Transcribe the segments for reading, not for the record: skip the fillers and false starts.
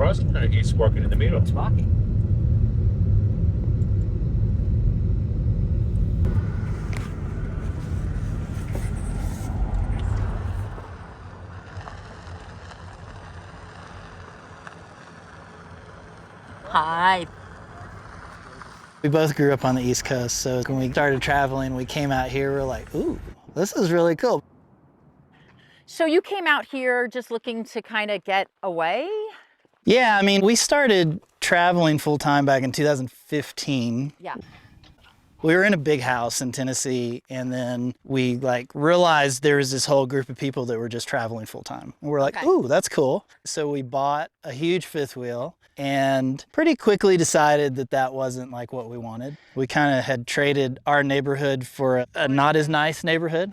crossing or he's walking in the middle? It's walking. Hi. We both grew up on the East Coast, so when we started traveling, we came out here, we're like, ooh, this is really cool. So you came out here just looking to kind of get away? Yeah, I mean, we started traveling full time back in 2015. Yeah. We were in a big house in Tennessee, and then we realized there was this whole group of people that were just traveling full time. And we're like, Okay. ooh, that's cool. So we bought a huge fifth wheel and pretty quickly decided that that wasn't like what we wanted. We kind of had traded our neighborhood for a not as nice neighborhood.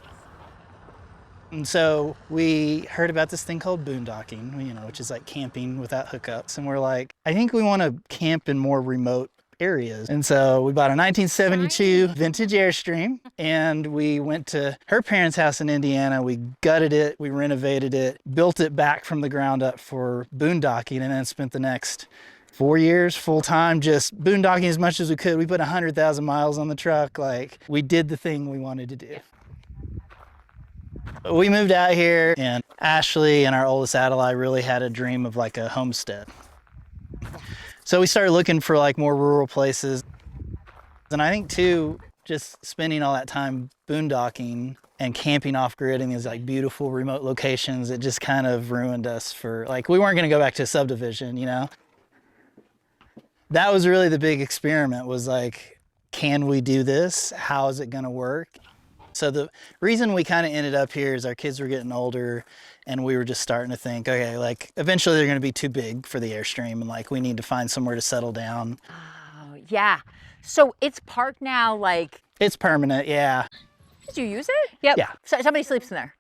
And so we heard about this thing called boondocking, you know, which is like camping without hookups. And we're like, I think we want to camp in more remote areas. And so we bought a 1972 vintage Airstream, and we went to her parents' house in Indiana. We gutted it, we renovated it, built it back from the ground up for boondocking, and then spent the next 4 years full time just boondocking as much as we could. We put 100,000 miles on the truck. Like, we did the thing we wanted to do. We moved out here, and Ashley and our oldest Adelaide really had a dream of like a homestead. So we started looking for like more rural places. And I think too, just spending all that time boondocking and camping off grid in these like beautiful remote locations, it just kind of ruined us for like, we weren't going to go back to a subdivision, you know? That was really the big experiment, was like, can we do this? How is it going to work? So the reason we kind of ended up here is our kids were getting older, and we were just starting to think, okay, like eventually they're going to be too big for the Airstream, and like we need to find somewhere to settle down. Oh, yeah. So it's parked now, like... It's permanent, yeah. Did you use it? Yep. Yeah. So somebody sleeps in there?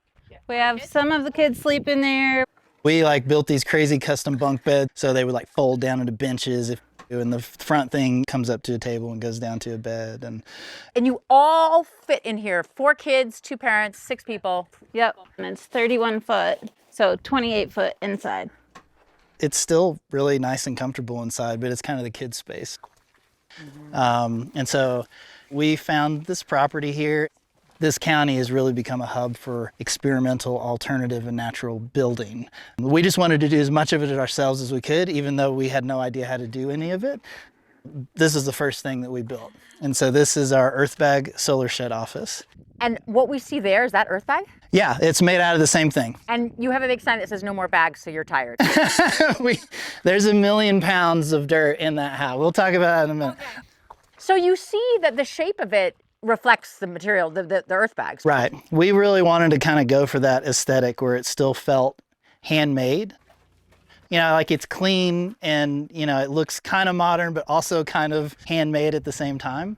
We have some of the kids sleep in there. We like built these crazy custom bunk beds, so they would like fold down into benches, and the front thing comes up to a table and goes down to a bed. And you all fit in here, 4 kids, 2 parents, 6 people. Yep. And it's 31 foot, so 28 foot inside. It's still really nice and comfortable inside, but it's kind of the kids' space. And so we found this property here. This county has really become a hub for experimental, alternative, and natural building. We just wanted to do as much of it ourselves as we could, even though we had no idea how to do any of it. This is the first thing that we built. And so this is our earthbag solar shed office. And what we see there, is that earthbag? Yeah, it's made out of the same thing. And you have a big sign that says no more bags, so you're tired. There's 1 million pounds of dirt in that house. We'll talk about that in a minute. Okay. So you see that the shape of it reflects the material, the earth bags. Right. We really wanted to kind of go for that aesthetic where it still felt handmade. You know, like it's clean and, you know, it looks kind of modern, but also kind of handmade at the same time.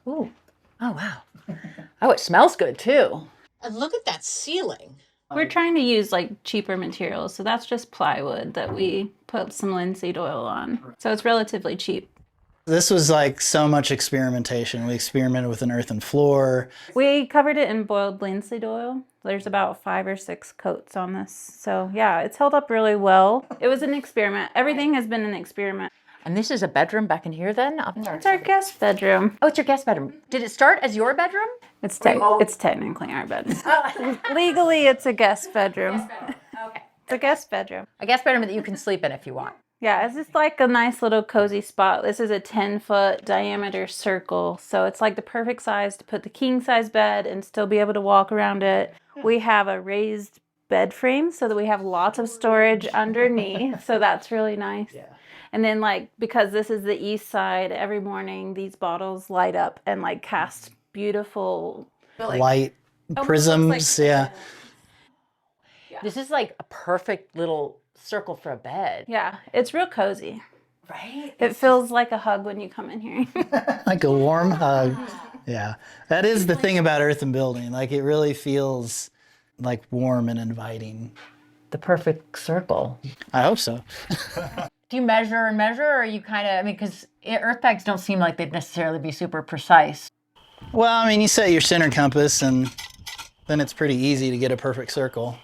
Ooh. Oh, wow. Oh, it smells good too. And look at that ceiling. We're trying to use like cheaper materials, so that's just plywood that we put some linseed oil on. So it's relatively cheap. This was like so much experimentation. We experimented with an earthen floor. We covered it in boiled linseed oil. There's about 5 or 6 coats on this. So yeah, it's held up really well. It was an experiment. Everything has been an experiment. And this is a bedroom back in here then? It's our guest bedroom. Oh, it's your guest bedroom. Did it start as your bedroom? It's technically our bedroom. Legally, it's a guest bedroom. Okay. It's a guest bedroom. A guest bedroom that you can sleep in if you want. Yeah, it's just like a nice little cozy spot. This is a 10-foot diameter circle, so it's like the perfect size to put the king size bed and still be able to walk around it. We have a raised bed frame so that we have lots of storage underneath, so that's really nice. Yeah. And then like, because this is the east side, every morning these bottles light up and like cast beautiful Light prisms, yeah. This is like a perfect little circle for a bed. Yeah, it's real cozy. Right? It feels like a hug when you come in here. Like a warm hug. Yeah, that is the thing about earthen building. Like it really feels like warm and inviting. The perfect circle. I hope so. Do you measure and measure, or are you kind of, I mean, because earth bags don't seem like they'd necessarily be super precise. Well, I mean, you set your center compass and then it's pretty easy to get a perfect circle.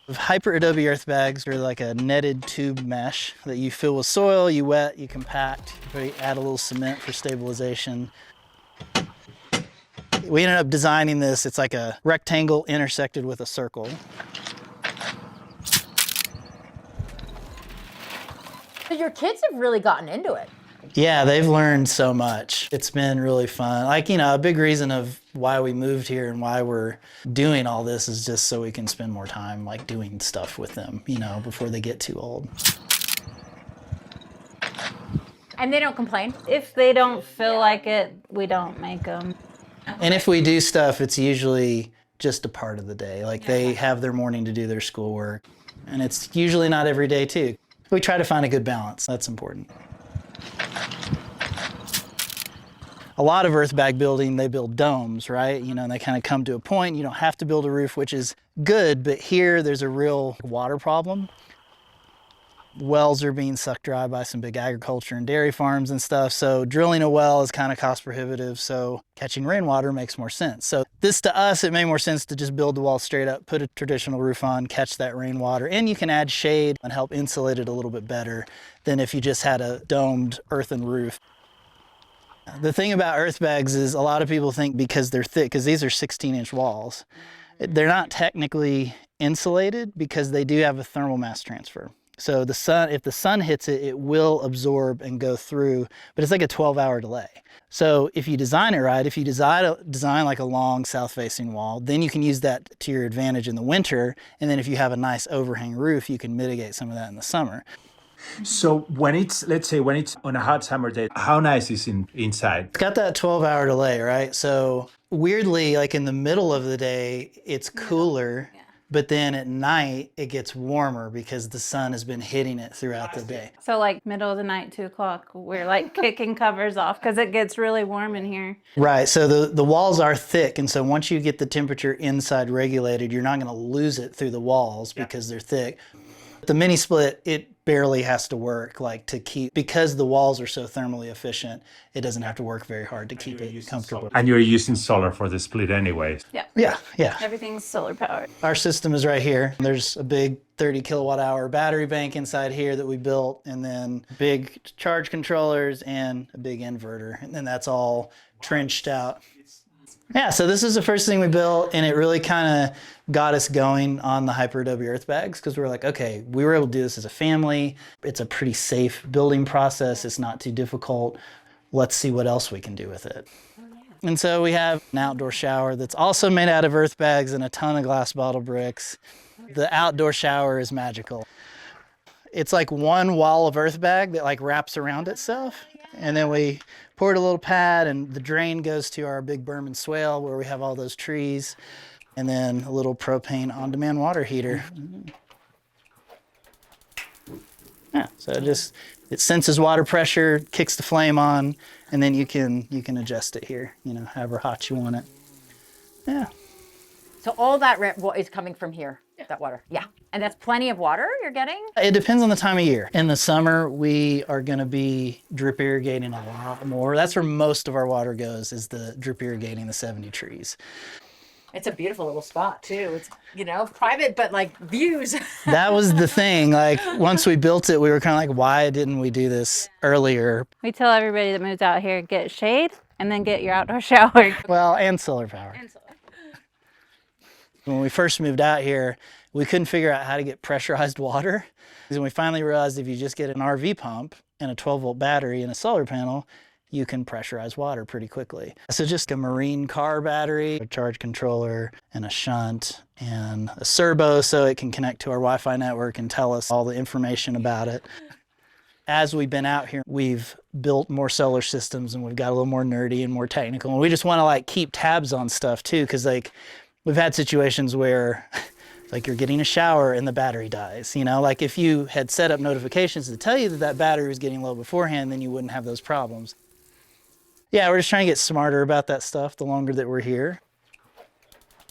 Hyperadobe earth bags are like a netted tube mesh that you fill with soil, you wet, you compact, you add a little cement for stabilization. We ended up designing this. It's like a rectangle intersected with a circle. But your kids have really gotten into it. Yeah, they've learned so much. It's been really fun. Like, you know, a big reason of why we moved here and why we're doing all this is just so we can spend more time like doing stuff with them, you know, before they get too old. And they don't complain. If they don't feel like it, we don't make them. And if we do stuff, it's usually just a part of the day. Like they have their morning to do their schoolwork. And it's usually not every day too. We try to find a good balance. That's important. A lot of earthbag building, they build domes, right? You know, and they kind of come to a point. You don't have to build a roof, which is good, but here there's a real water problem. Wells are being sucked dry by some big agriculture and dairy farms and stuff. So drilling a well is kind of cost prohibitive. So catching rainwater makes more sense. So this to us, it made more sense to just build the wall straight up, put a traditional roof on, catch that rainwater, and you can add shade and help insulate it a little bit better than if you just had a domed earthen roof. The thing about earthbags is a lot of people think because they're thick, because these are 16-inch walls, they're not technically insulated because they do have a thermal mass transfer. So the sun, if the sun hits it, it will absorb and go through, but it's like a 12-hour delay. So if you design it right, if you design like a long south-facing wall, then you can use that to your advantage in the winter. And then if you have a nice overhang roof, you can mitigate some of that in the summer. So when it's, let's say when it's on a hot summer day, how nice is inside? It's got that 12-hour delay, right? So weirdly, like in the middle of the day, it's cooler. But then at night, it gets warmer because the sun has been hitting it throughout the day. So like middle of the night, 2 o'clock, we're like kicking covers off because it gets really warm in here. Right, so the walls are thick, and so once you get the temperature inside regulated, you're not gonna lose it through the walls because they're thick. The mini split, it barely has to work like to keep, because the walls are so thermally efficient, it doesn't have to work very hard to keep it comfortable. And you're using solar for the split anyway. Yeah. Yeah. Everything's solar powered. Our system is right here. There's a big 30 kilowatt hour battery bank inside here that we built, and then big charge controllers and a big inverter. And then that's all trenched out. Yeah, so this is the first thing we built, and it really kind of got us going on the hyperadobe earth bags because we were like, okay, we were able to do this as a family. It's a pretty safe building process. It's not too difficult. Let's see what else we can do with it. And so we have an outdoor shower that's also made out of earth bags and a ton of glass bottle bricks. The outdoor shower is magical. It's like one wall of earth bag that like wraps around itself. And then we poured a little pad, and the drain goes to our big Burman swale where we have all those trees, and then a little propane on-demand water heater. Yeah, so it senses water pressure, kicks the flame on, and then you can adjust it here, you know, however hot you want it. Yeah. So all that is coming from here, that water. Yeah. And that's plenty of water you're getting? It depends on the time of year. In the summer, we are going to be drip irrigating a lot more. That's where most of our water goes, is the drip irrigating the 70 trees. It's a beautiful little spot too. It's, you know, private, but like views. That was the thing. Like once we built it, we were kind of like, why didn't we do this earlier? We tell everybody that moves out here, get shade and then get your outdoor shower. Well, and solar power. When we first moved out here, we couldn't figure out how to get pressurized water. And we finally realized if you just get an RV pump and a 12-volt battery and a solar panel, you can pressurize water pretty quickly. So just a marine car battery, a charge controller, and a shunt, and a servo so it can connect to our Wi-Fi network and tell us all the information about it. As we've been out here, we've built more solar systems, and we've got a little more nerdy and more technical. And we just want to like keep tabs on stuff too, because like we've had situations where like you're getting a shower and the battery dies, you know, like if you had set up notifications to tell you that that battery was getting low beforehand, then you wouldn't have those problems. Yeah, we're just trying to get smarter about that stuff the longer that we're here.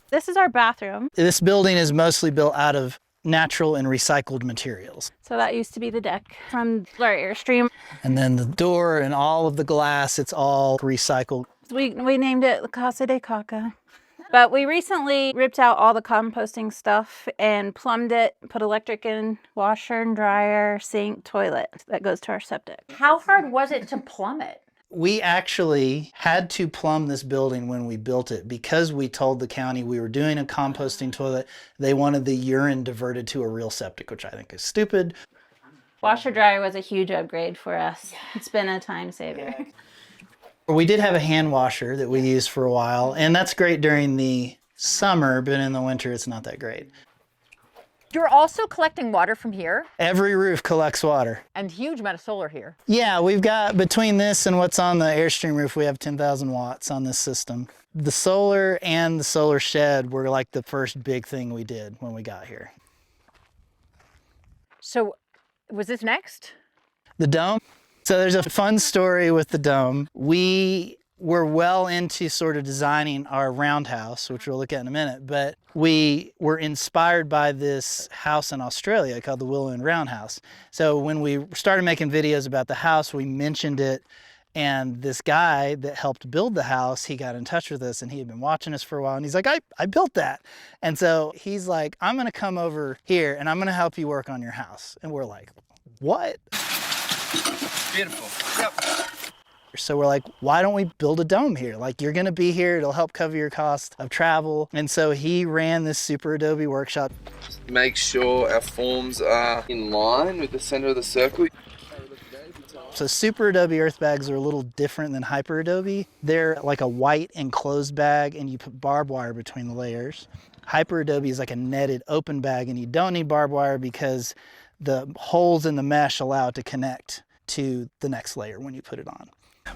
This is our bathroom. This building is mostly built out of natural and recycled materials. So that used to be the deck from our Airstream. And then the door and all of the glass, it's all recycled. We named it La Casa de Caca. But we recently ripped out all the composting stuff and plumbed it, put electric in, washer and dryer, sink, toilet. That goes to our septic. How hard was it to plumb it? We actually had to plumb this building when we built it because we told the county we were doing a composting toilet. They wanted the urine diverted to a real septic, which I think is stupid. Washer dryer was a huge upgrade for us. It's been a time saver. We did have a hand washer that we used for a while, and that's great during the summer, but in the winter it's not that great. You're also collecting water from here Every roof collects water. and huge amount of solar here. Yeah, we've got, between this and what's on the Airstream roof, we have 10,000 watts on this system. The solar and the solar shed were like the first big thing we did when we got here. So was this next? The dome. So there's a fun story with the dome. We were well into sort of designing our roundhouse, which we'll look at in a minute, but we were inspired by this house in Australia called the Willow and Roundhouse. So when we started making videos about the house, we mentioned it, and this guy that helped build the house, he got in touch with us, and he had been watching us for a while, and he's like, I built that. And so he's like, I'm gonna come over here and I'm gonna help you work on your house. And we're like, what? Beautiful. Yep. So we're like, why don't we build a dome here? Like, you're gonna be here, it'll help cover your cost of travel. And so he ran this superadobe workshop. Make sure our forms are in line with the center of the circle. So superadobe earthbags are a little different than hyperadobe. They're like a white enclosed bag, and you put barbed wire between the layers. Hyperadobe is like a netted open bag, and you don't need barbed wire because the holes in the mesh allow it to connect to the next layer when you put it on.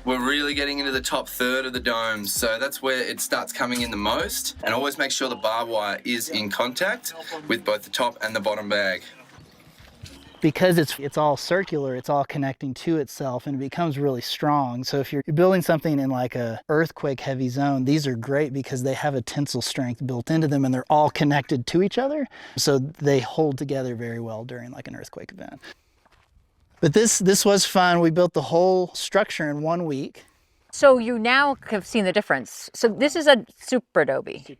We're really getting into the top third of the dome, so that's where it starts coming in the most. And always make sure the barbed wire is in contact with both the top and the bottom bag. Because it's all circular, it's all connecting to itself, and it becomes really strong. So if you're building something in like a earthquake heavy zone, these are great because they have a tensile strength built into them, and they're all connected to each other. So they hold together very well during like an earthquake event. But this was fun. We built the whole structure in 1 week. So you now have seen the difference. So this is a superadobe.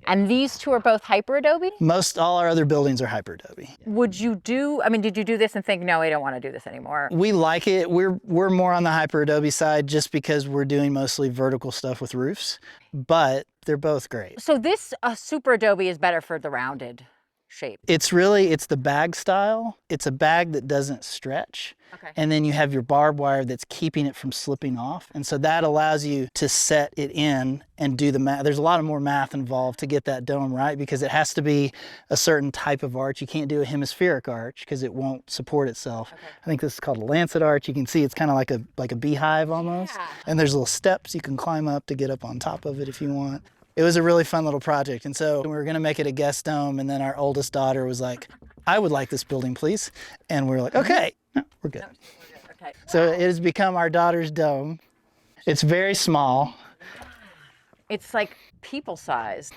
And these two are both hyperadobe? Most all our other buildings are hyperadobe. Would you do, I mean, did you do this and think, no, I don't want to do this anymore? We like it. We're more on the hyperadobe side just because we're doing mostly vertical stuff with roofs, but they're both great. So this superadobe is better for the rounded shape. It's the bag style. It's a bag that doesn't stretch. Okay. And then you have your barbed wire that's keeping it from slipping off. And so that allows you to set it in and do the math. There's a lot of more math involved to get that dome right because it has to be a certain type of arch. You can't do a hemispheric arch because it won't support itself. Okay. I think this is called a lancet arch. You can see it's kind of like a beehive almost. Yeah. And there's little steps you can climb up to get up on top of it if you want. It was a really fun little project. And so we were going to make it a guest dome. And then our oldest daughter was like, I would like this building, please. And we were like, okay, no, we're good. Okay. So it has become our daughter's dome. It's very small. It's like people size.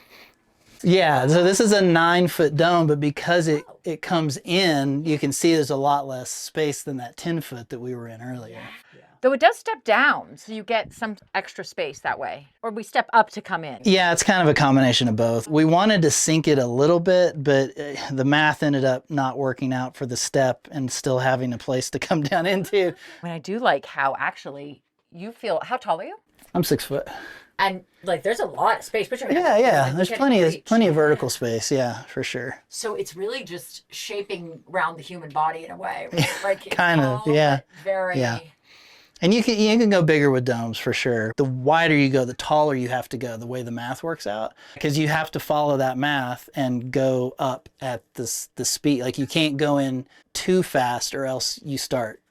Yeah, so this is a 9-foot dome, but because it comes in, you can see there's a lot less space than that 10-foot that we were in earlier. Yeah. Though it does step down, so you get some extra space that way. Or we step up to come in. Yeah, it's kind of a combination of both. We wanted to sink it a little bit, but the math ended up not working out for the step and still having a place to come down into. And I do like how actually you feel, how tall are you? I'm 6 foot. And like there's a lot of space. Put your hand yeah. There's plenty of vertical space, yeah, for sure. So it's really just shaping around the human body in a way. Like kind of, yeah. Very... Yeah. And you can go bigger with domes for sure. The wider you go, the taller you have to go, the way the math works out. Because you have to follow that math and go up at the speed. Like you can't go in too fast or else you start,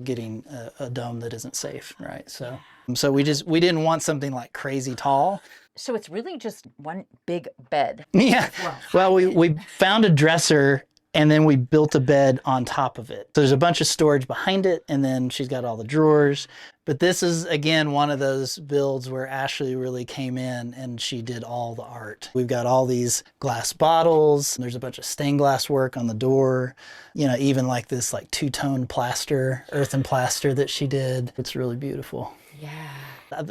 getting a dome that isn't safe, right? So we didn't want something like crazy tall. So it's really just one big bed. Yeah. Well, we found a dresser and then we built a bed on top of it. So there's a bunch of storage behind it, and then she's got all the drawers. But this is, again, one of those builds where Ashley really came in and she did all the art. We've got all these glass bottles. There's a bunch of stained glass work on the door. Even like this two-tone plaster, earthen plaster that she did. It's really beautiful. Yeah.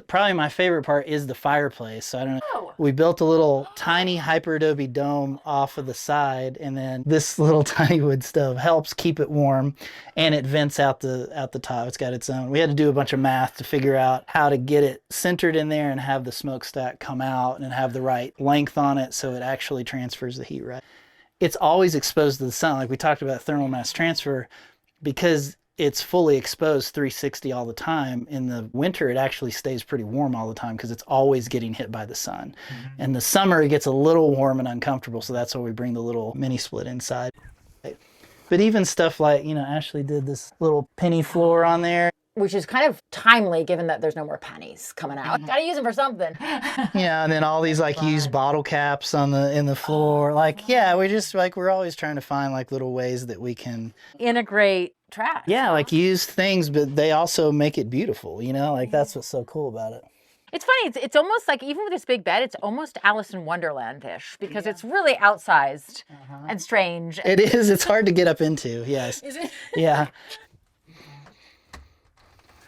Probably my favorite part is the fireplace. So I don't know. We built a little tiny hyperadobe dome off of the side, and then this little tiny wood stove helps keep it warm, and it vents out the top. It's got its own. We had to do a bunch of math to figure out how to get it centered in there and have the smokestack come out and have the right length on it so it actually transfers the heat right. It's always exposed to the sun. Like we talked about thermal mass transfer, because it's fully exposed 360 all the time. In the winter, it actually stays pretty warm all the time because it's always getting hit by the sun. Mm-hmm. In the summer, it gets a little warm and uncomfortable, so that's why we bring the little mini split inside. But even stuff like, Ashley did this little penny floor on there. Which is kind of timely given that there's no more pennies coming out. Gotta use them for something. Yeah, and then all these used bottle caps in the floor. We're always trying to find little ways that we can integrate trash. Yeah, used things, but they also make it beautiful, that's what's so cool about it. It's funny, it's almost like, even with this big bed, it's almost Alice in Wonderland-ish, because it's really outsized and strange. It is, it's hard to get up into, yes. Is it? Yeah.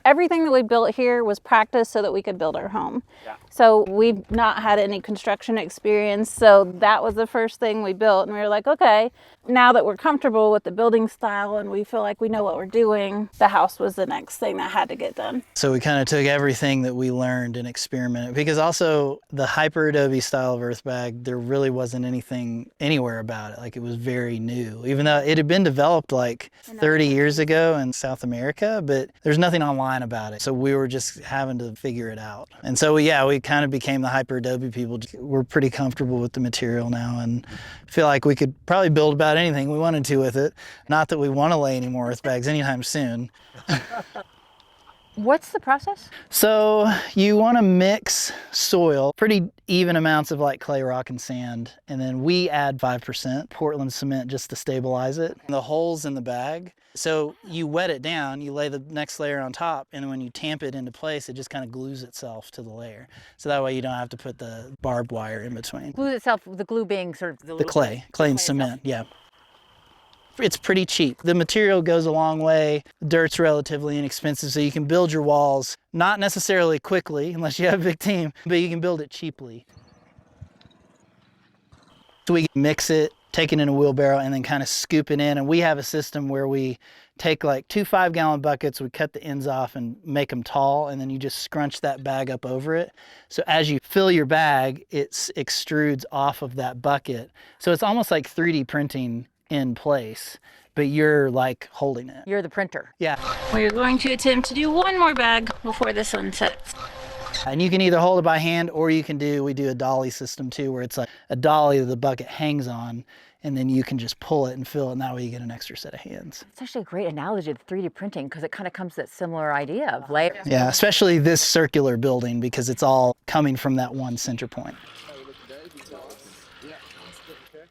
Everything that we built here was practice so that we could build our home. Yeah. So we've not had any construction experience. So that was the first thing we built. And we were like, okay, now that we're comfortable with the building style and we feel like we know what we're doing, the house was the next thing that had to get done. So we kind of took everything that we learned and experimented, because also the hyperadobe style of earthbag, there really wasn't anything anywhere about it. It was very new, even though it had been developed 30 years ago in South America, but there's nothing online about it. So we were just having to figure it out. And so we kind of became the hyperadobe people. We're pretty comfortable with the material now and feel like we could probably build about anything we wanted to with it. Not that we want to lay any more earthbags anytime soon. What's the process? So you want to mix soil, pretty even amounts of clay, rock, and sand. And then we add 5% Portland cement just to stabilize it. The holes in the bag. So you wet it down, you lay the next layer on top, and when you tamp it into place, it just kind of glues itself to the layer. So that way you don't have to put the barbed wire in between. Glues itself, the glue being sort of the clay and cement, yeah. It's pretty cheap. The material goes a long way. Dirt's relatively inexpensive, so you can build your walls, not necessarily quickly, unless you have a big team, but you can build it cheaply. So we mix it, take it in a wheelbarrow, and then kind of scoop it in. And we have a system where we take 2 5-gallon buckets, we cut the ends off and make them tall, and then you just scrunch that bag up over it. So as you fill your bag, it extrudes off of that bucket. So it's almost like 3D printing in place, but you're holding it. You're the printer. Yeah. We're going to attempt to do one more bag before the sun sets. And you can either hold it by hand, or we do a dolly system too, where it's a dolly that the bucket hangs on, and then you can just pull it and fill it, and that way you get an extra set of hands. It's actually a great analogy to 3D printing, because it kind of comes to that similar idea of layers. Yeah, especially this circular building, because it's all coming from that one center point.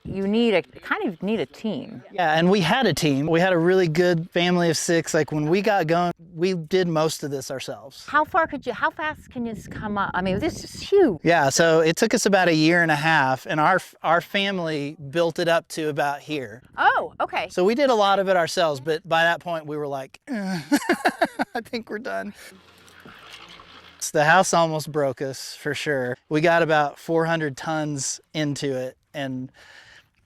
You need a team. Yeah, and we had a team. We had a really good family of 6. When we got going, we did most of this ourselves. How fast can you come up? I mean, this is huge. Yeah, so it took us about 1.5 years, and our family built it up to about here. Oh, okay. So we did a lot of it ourselves, but by that point we were like, I think we're done. So the house almost broke us, for sure. We got about 400 tons into it, and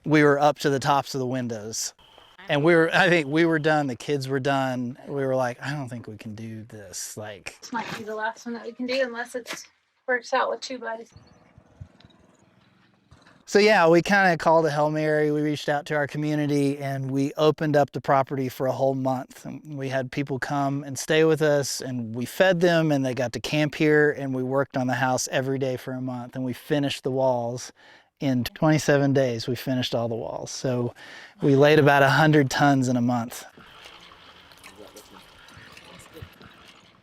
we were up to the tops of the windows. And I think we were done, the kids were done. We were like, I don't think we can do this. This might be the last one that we can do, unless it works out with 2 buddies. So yeah, we kind of called a Hail Mary. We reached out to our community and we opened up the property for a whole month. And we had people come and stay with us, and we fed them, and they got to camp here, and we worked on the house every day for a month, and we finished the walls. In 27 days, we finished all the walls. So we laid about 100 tons in a month.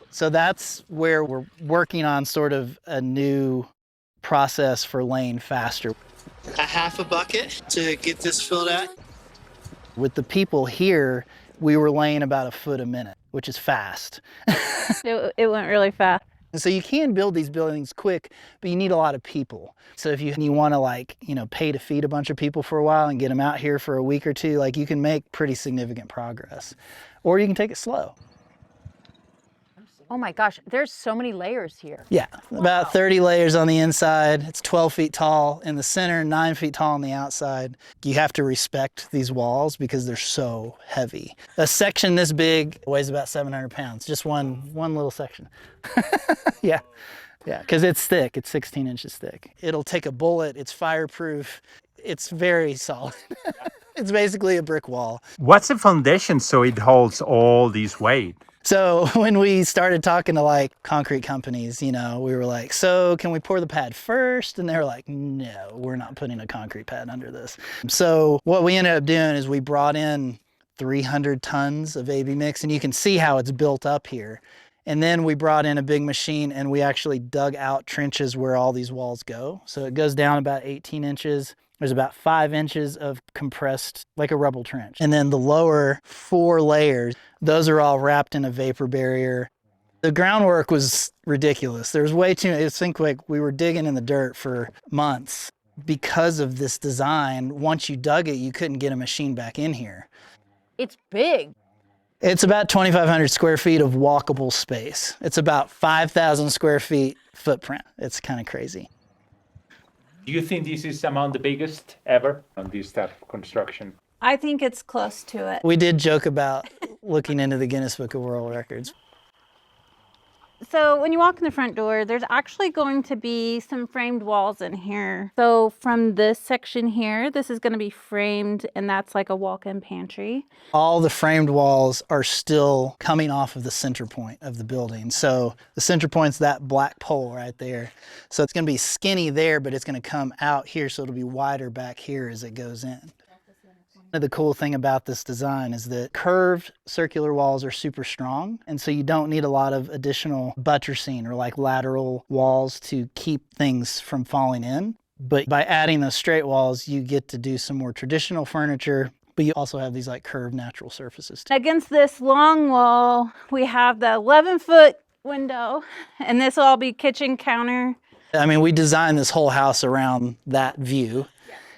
So that's where we're working on sort of a new process for laying faster. A half a bucket to get this filled out. With the people here, we were laying about 1 foot a minute, which is fast. It went really fast. And so you can build these buildings quick, but you need a lot of people. So if you want to pay to feed a bunch of people for a while and get them out here for a week or two, you can make pretty significant progress. Or you can take it slow. Oh my gosh, there's so many layers here. Yeah, about 30 layers on the inside. It's 12 feet tall in the center, 9 feet tall on the outside. You have to respect these walls because they're so heavy. A section this big weighs about 700 pounds, just one little section. Yeah, because it's thick. It's 16 inches thick. It'll take a bullet. It's fireproof. It's very solid. It's basically a brick wall. What's the foundation so it holds all this weight? So when we started talking to like concrete companies, we were like, so can we pour the pad first? And they were like, no, we're not putting a concrete pad under this. So what we ended up doing is we brought in 300 tons of AB mix, and you can see how it's built up here. And then we brought in a big machine and we actually dug out trenches where all these walls go. So it goes down about 18 inches. There's about 5 inches of compressed, like a rubble trench. And then the lower 4 layers, those are all wrapped in a vapor barrier. The groundwork was ridiculous. There was way too, I think like we were digging in the dirt for months. Because of this design, once you dug it, you couldn't get a machine back in here. It's big. It's about 2,500 square feet of walkable space. It's about 5,000 square feet footprint. It's kind of crazy. Do you think this is among the biggest ever on this type of construction? I think it's close to it. We did joke about looking into the Guinness Book of World Records. So when you walk in the front door, there's actually going to be some framed walls in here. So from this section here, this is going to be framed, and that's like a walk-in pantry. All the framed walls are still coming off of the center point of the building. So the center point's that black pole right there. So it's going to be skinny there, but it's going to come out here, so it'll be wider back here as it goes in. The cool thing about this design is that curved circular walls are super strong, and so you don't need a lot of additional buttressing or like lateral walls to keep things from falling in. But by adding those straight walls, you get to do some more traditional furniture, but you also have these like curved natural surfaces too. Against this long wall, we have the 11-foot window, and this will all be kitchen counter. I mean, we designed this whole house around that view.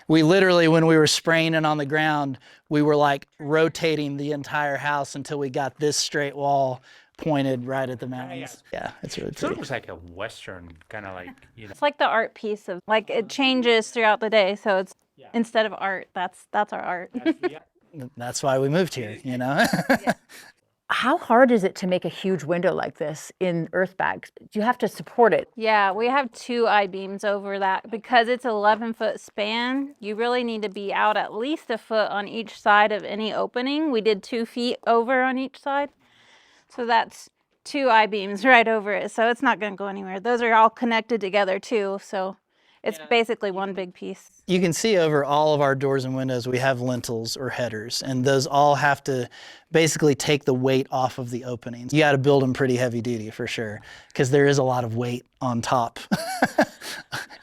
We literally, when we were spraying it on the ground, we were like rotating the entire house until we got this straight wall pointed right at the mountains. Yeah, it's really So it pretty. looks like a Western kind of like, It's like the art piece of like it changes throughout the day. So it's instead of art, that's our art. That's why we moved here, How hard is it to make a huge window like this in earthbags? You have to support it. Yeah, we have 2 I-beams over that. Because it's 11-foot span, you really need to be out at least a foot on each side of any opening. We did 2 feet over on each side. So that's 2 I-beams right over it. So it's not going to go anywhere. Those are all connected together too. So it's basically one big piece. You can see over all of our doors and windows, we have lintels or headers, and those all have to basically take the weight off of the openings. You got to build them pretty heavy duty for sure, because there is a lot of weight on top.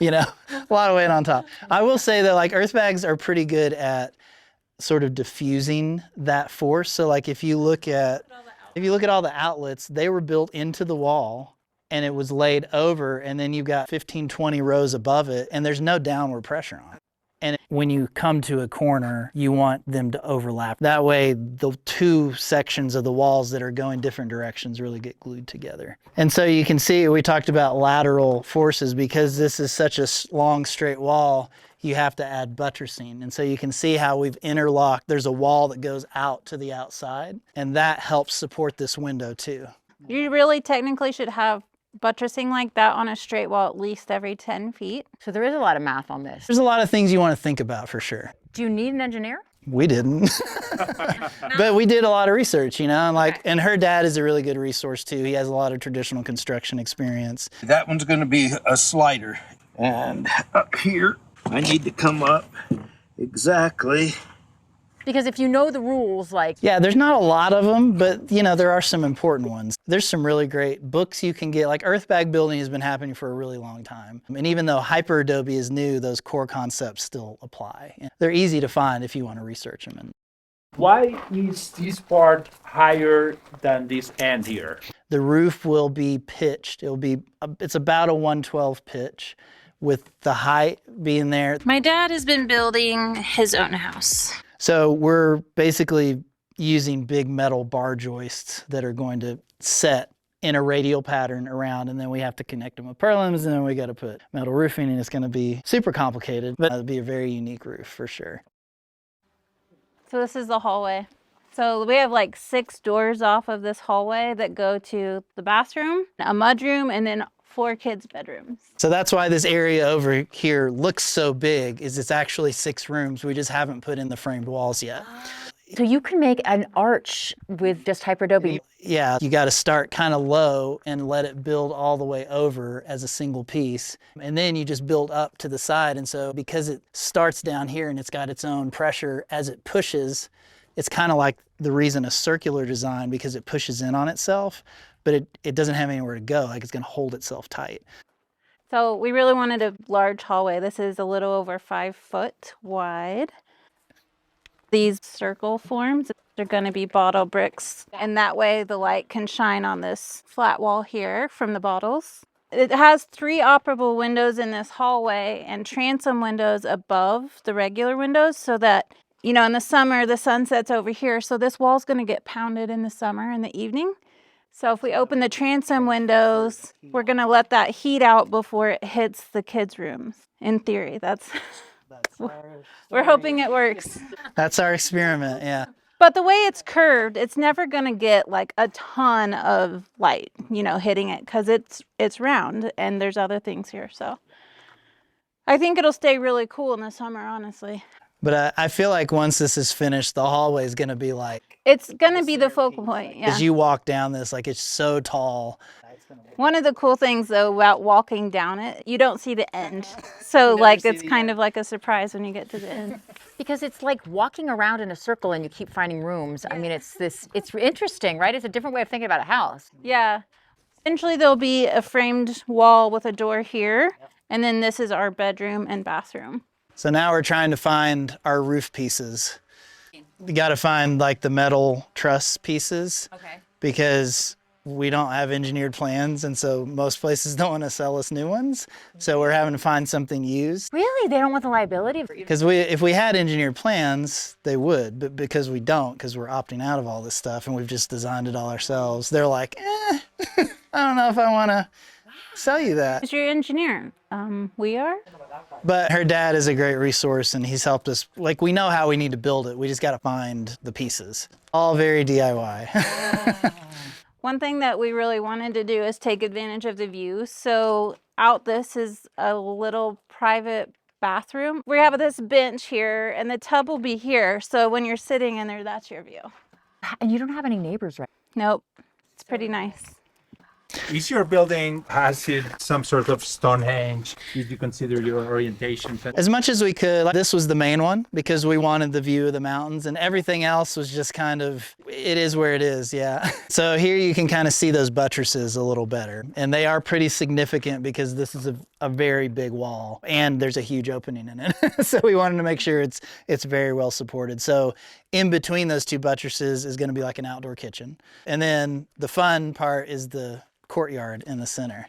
A lot of weight on top. I will say that like earthbags are pretty good at sort of diffusing that force. So like if you look at all the outlets, they were built into the wall, and it was laid over, and then you've got 15, 20 rows above it, and there's no downward pressure on it. And when you come to a corner, you want them to overlap. That way, the 2 sections of the walls that are going different directions really get glued together. And so you can see, we talked about lateral forces. Because this is such a long, straight wall, you have to add buttressing. And so you can see how we've interlocked. There's a wall that goes out to the outside, and that helps support this window too. You really technically should have buttressing like that on a straight wall at least every 10 feet. So there is a lot of math on this. There's a lot of things you want to think about for sure. Do you need an engineer? We didn't. But we did a lot of research, and her dad is a really good resource too. He has a lot of traditional construction experience. That one's going to be a slider. And up here, I need to come up exactly. Because if you know the rules, like... Yeah, there's not a lot of them, but there are some important ones. There's some really great books you can get. Like earthbag building has been happening for a really long time. And even though hyperadobe is new, those core concepts still apply. They're easy to find if you want to research them. Why is this part higher than this end here? The roof will be pitched. It's about a 112 pitch, with the height being there. My dad has been building his own house. So we're basically using big metal bar joists that are going to set in a radial pattern around, and then we have to connect them with purlins, and then we got to put metal roofing, and it's going to be super complicated, but it'll be a very unique roof for sure. So this is the hallway. So we have like 6 doors off of this hallway that go to the bathroom, a mudroom, and then 4 kids' bedrooms. So that's why this area over here looks so big, is it's actually 6 rooms. We just haven't put in the framed walls yet. So you can make an arch with just hyperadobe. Yeah, you got to start kind of low and let it build all the way over as a single piece. And then you just build up to the side. And so because it starts down here and it's got its own pressure as it pushes, it's kind of like the reason a circular design, because it pushes in on itself, but it doesn't have anywhere to go. Like it's going to hold itself tight. So we really wanted a large hallway. This is a little over 5 foot wide. These circle forms, they're going to be bottle bricks, and that way the light can shine on this flat wall here from the bottles. It has 3 operable windows in this hallway and transom windows above the regular windows, so that, you know, in the summer the sun sets over here, so this wall's going to get pounded in the summer in the evening. So if we open the transom windows, we're going to let that heat out before it hits the kids' rooms. In theory, we're hoping it works. That's our experiment, yeah. But the way it's curved, it's never going to get like a ton of light, you know, hitting it, because it's round and there's other things here. So I think it'll stay really cool in the summer, honestly. But I feel like once this is finished, the hallway is going to be like... It's going to be the focal point, yeah. As you walk down this, like it's so tall. One of the cool things, though, about walking down it, you don't see the end. So, like, it's kind of like a surprise when you get to the end. Because it's like walking around in a circle and you keep finding rooms. I mean, it's interesting, right? It's a different way of thinking about a house. Yeah. Eventually, there'll be a framed wall with a door here. And then this is our bedroom and bathroom. So now we're trying to find our roof pieces. You got to find like the metal truss pieces. Okay. Because we don't have engineered plans, and so most places don't want to sell us new ones. So we're having to find something used. Really? They don't want the liability? Because if we had engineered plans, they would, but because we don't, because we're opting out of all this stuff and we've just designed it all ourselves, they're like, I don't know if I want to sell you that. Who's your engineer? We are. But her dad is a great resource, and he's helped us. Like, we know how we need to build it. We just got to find the pieces. All very DIY. One thing that we really wanted to do is take advantage of the view. So out this is a little private bathroom. We have this bench here and the tub will be here. So when you're sitting in there, that's your view. And you don't have any neighbors, right? Nope. It's pretty nice. Is your building, has it some sort of Stonehenge? Did you consider your orientation? As much as we could. This was the main one because we wanted the view of the mountains, and everything else was just kind of, it is where it is, yeah. So here you can kind of see those buttresses a little better, and they are pretty significant because this is a very big wall and there's a huge opening in it. So we wanted to make sure it's very well supported. So in between those 2 buttresses is going to be like an outdoor kitchen. And then the fun part is the courtyard in the center.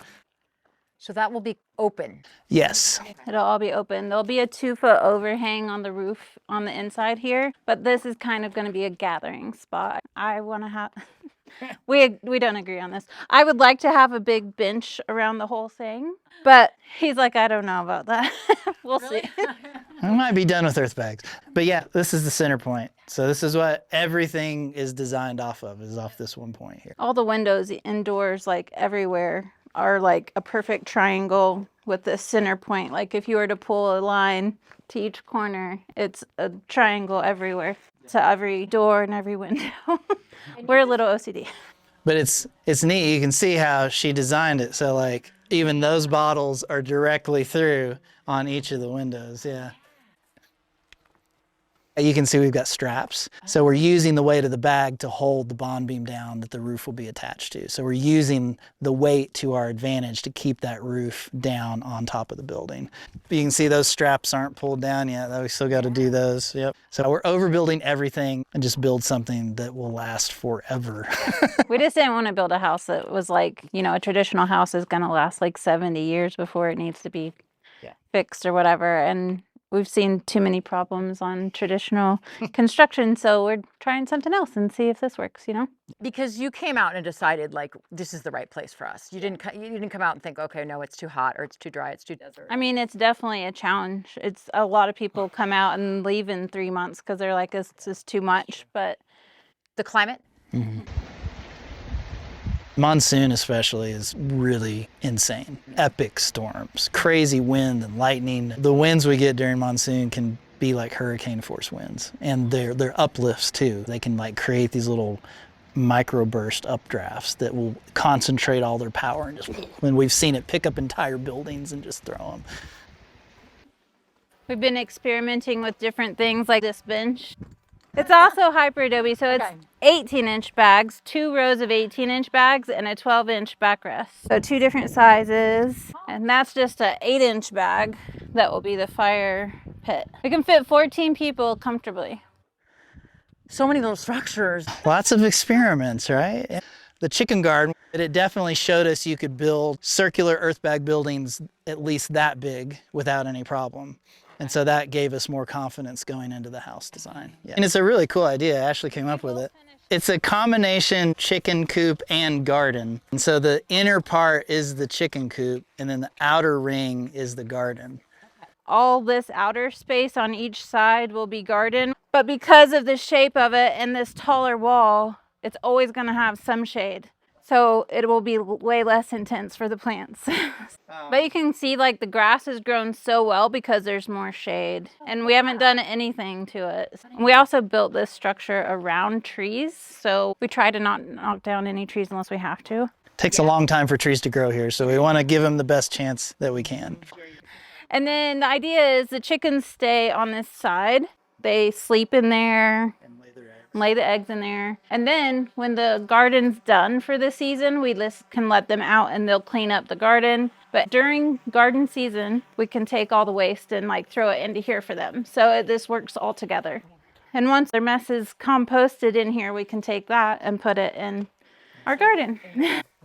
So that will be open? Yes. It'll all be open. There'll be a 2-foot overhang on the roof on the inside here, but this is kind of going to be a gathering spot. I want to have... we don't agree on this. I would like to have a big bench around the whole thing, but he's like, I don't know about that. We'll see. I might be done with earthbags. But yeah, this is the center point. So this is what everything is designed off of, is off this one point here. All the windows indoors, like everywhere, are like a perfect triangle with the center point. Like if you were to pull a line to each corner, it's a triangle everywhere, to every door and every window. We're a little OCD. But it's neat. You can see how she designed it. So like even those bottles are directly through on each of the windows. Yeah. You can see we've got straps. So we're using the weight of the bag to hold the bond beam down that the roof will be attached to. So we're using the weight to our advantage to keep that roof down on top of the building. But you can see those straps aren't pulled down yet. We still got to do those. Yep. So we're overbuilding everything and just build something that will last forever. We just didn't want to build a house that was like, you know, a traditional house is going to last like 70 years before it needs to be fixed or whatever. And We've seen too many problems on traditional construction, so we're trying something else and see if this works, you know? Because you came out and decided like this is the right place for us. You didn't come out and think, okay, no, it's too hot or it's too dry, it's too desert. I mean, it's definitely a challenge. It's a lot of people come out and leave in 3 months because they're like, this is too much, but The climate? Monsoon especially is really insane. Epic storms, crazy wind and lightning. The winds we get during monsoon can be like hurricane force winds, and they're uplifts too. They can like create these little microburst updrafts that will concentrate all their power and just, when we've seen it pick up entire buildings and just throw them. we've been experimenting with different things like this bench. It's also hyperadobe, so it's 18-inch bags, 2 rows of 18-inch bags and a 12-inch backrest. So 2 different sizes, and that's just a 8-inch bag that will be the fire pit. We can fit 14 people comfortably. So many little structures. Lots of experiments, right? The chicken garden, it definitely showed us you could build circular earthbag buildings at least that big without any problem. And so that gave us more confidence going into the house design. Yeah. And it's a really cool idea. Ashley came up with it. It's a combination chicken coop and garden. And so the inner part is the chicken coop, and then the outer ring is the garden. All this outer space on each side will be garden, but because of the shape of it and this taller wall, it's always going to have some shade. So it will be way less intense for the plants. But you can see like the grass has grown so well because there's more shade, and we haven't done anything to it. We also built this structure around trees, so we try to not knock down any trees unless we have to. Takes a long time for trees to grow here, so we want to give them the best chance that we can. And then the idea is the chickens stay on this side. They sleep in there, lay the eggs in there. And then when the garden's done for the season, we can let them out and they'll clean up the garden. But during garden season, we can take all the waste and like throw it into here for them. So this works all together. And once their mess is composted in here, we can take that and put it in our garden.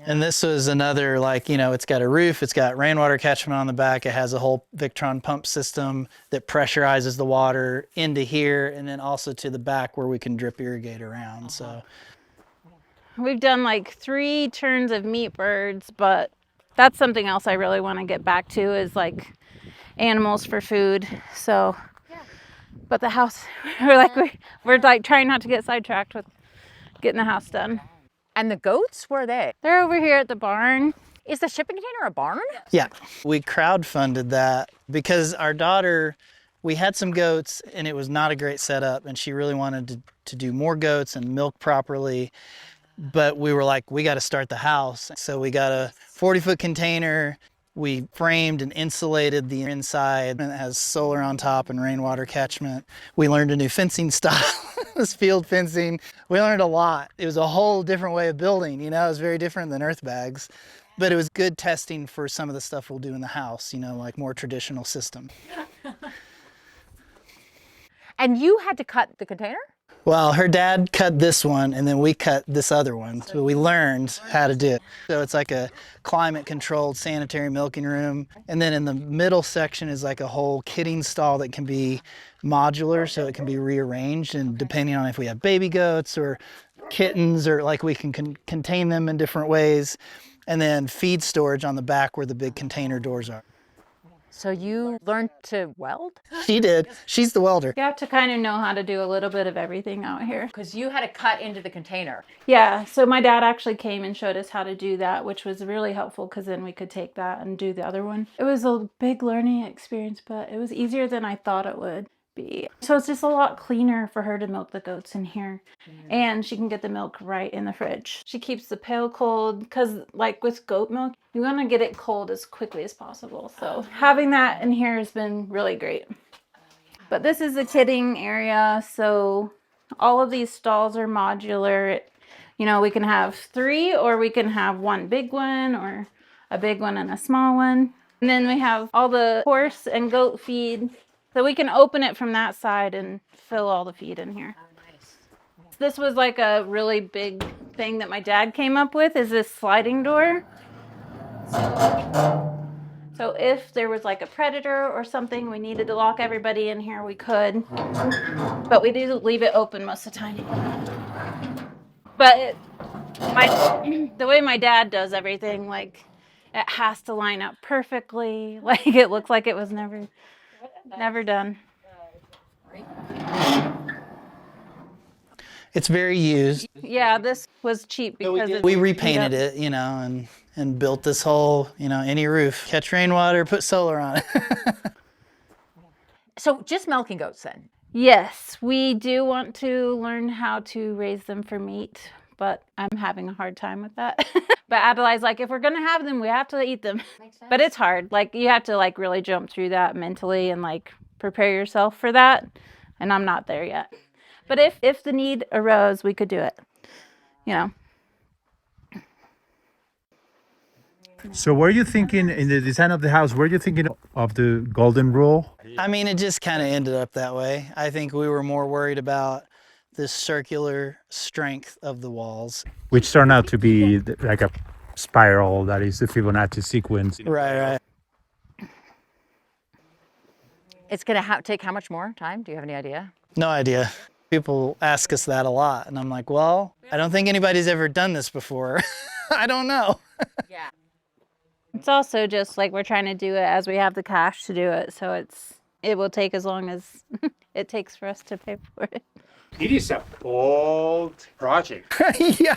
And this was another, like, you know, it's got a roof, it's got rainwater catchment on the back, it has a whole Victron pump system that pressurizes the water into here, and then also to the back where we can drip irrigate around. So we've done like 3 turns of meat birds, but that's something else I really want to get back to, is like animals for food. So, but the house, we're like trying not to get sidetracked with getting the house done. And the goats, where are they? They're over here at the barn. Is the shipping container a barn? yeah, we crowdfunded that because our daughter, we had some goats and it was not a great setup, and she really wanted to do more goats and milk properly. But we were like, we got to start the house. So we got a 40-foot container. We framed and insulated the inside, and it has solar on top and rainwater catchment. We learned a new fencing style, this field fencing. We learned a lot. It was a whole different way of building, you know, it was very different than earthbags. But it was good testing for some of the stuff we'll do in the house, you know, like more traditional system. And you had to cut the container? Well, her dad cut this one, and then we cut this other one. So we learned how to do it. So it's like a climate-controlled sanitary milking room. And then in the middle section is like a whole kidding stall that can be modular, so it can be rearranged. And depending on if we have baby goats or kittens, or like we can contain them in different ways. And then feed storage on the back where the big container doors are. So you learned to weld? She did. She's the welder. You have to kind of know how to do a little bit of everything out here. Because you had to cut into the container. Yeah, so my dad actually came and showed us how to do that, which was really helpful because then we could take that and do the other one. It was a big learning experience, but it was easier than I thought it would be. So it's just a lot cleaner for her to milk the goats in here. And she can get the milk right in the fridge. She keeps the pail cold because, like with goat milk, you want to get it cold as quickly as possible. So having that in here has been really great. But this is the kidding area. So all of these stalls are modular. You know, we can have 3, or we can have 1 big one, or a big one and a small one. And then we have all the horse and goat feed. So we can open it from that side and fill all the feed in here. This was like a really big thing that my dad came up with, is this sliding door. So if there was like a predator or something, we needed to lock everybody in here, we could. But we do leave it open most of the time. But the way my dad does everything, like it has to line up perfectly. Like it looks like it was never done. It's very used. Yeah, this was cheap because We repainted it, you know, and built this whole, you know, any roof. Catch rainwater, put solar on it. So just milking goats then. Yes, we do want to learn how to raise them for meat, but I'm having a hard time with that. But Adelaide's like, if we're gonna have them, we have to eat them. But it's hard. Like you have to like really jump through that mentally and like prepare yourself for that. And I'm not there yet. But if the need arose, we could do it. You know. So were you thinking in the design of the house, were you thinking of the golden rule? I mean, it just kind of ended up that way. I think we were more worried about the circular strength of the walls. Which turned out to be like a spiral, that is the Fibonacci sequence. Right. It's going to take how much more time? Do you have any idea? No idea. People ask us that a lot. And I'm like, well, I don't think anybody's ever done this before. I don't know. Yeah. It's also just like we're trying to do it as we have the cash to do it. So it will take as long as it takes for us to pay for it. It is a bold project. Yeah.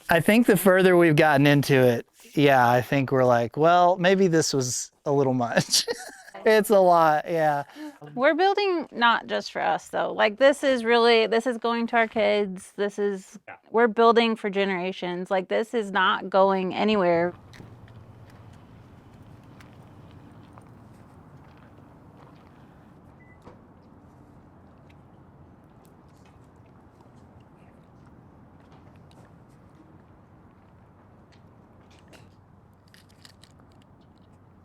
I think the further we've gotten into it, yeah, I think we're like, well, maybe this was a little much. It's a lot, yeah. We're building not just for us though. Like this is going to our kids. We're building for generations. Like this is not going anywhere.